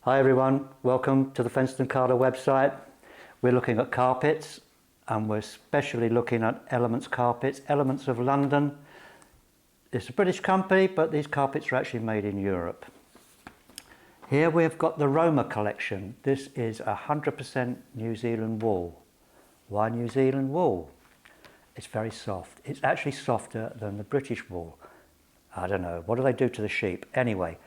Hi everyone, welcome to the Fenced & Carter website. We're looking at carpets and we're especially looking at Elements Carpets, Elements of London. It's a British company, but these carpets are actually made in Europe. Here we've got the Roma collection. This is 100% New Zealand wool. Why New Zealand wool? It's very soft. It's actually softer than the British wool. I don't know, what do they do to the sheep? Anyway,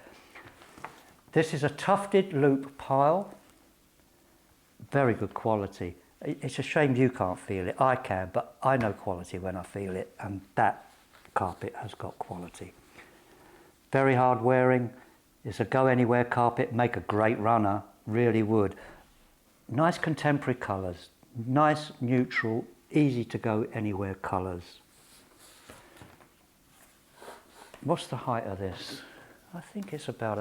this is a tufted loop pile. Very good quality. It's a shame you can't feel it. I can, but I know quality when I feel it, and that carpet has got quality. Very hard wearing. It's a go anywhere carpet, make a great runner, really would. Nice contemporary colours, nice neutral, easy to go anywhere colours. What's the height of this? I think it's about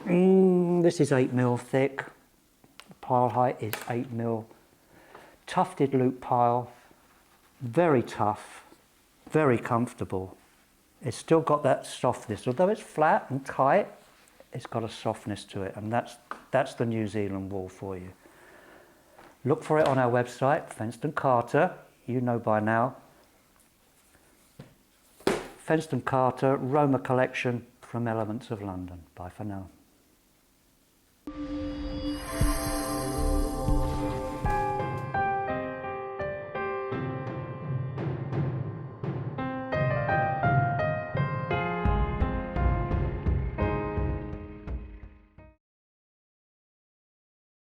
this is 8mm thick. The pile height is 8mm. Tufted loop pile, very tough, very comfortable. It's still got that softness, although it's flat and tight, it's got a softness to it, and that's the New Zealand wool for you. Look for it on our website, Fenced & Carter, you know by now. Fenced & Carter, Roma collection from Elements of London. Bye for now.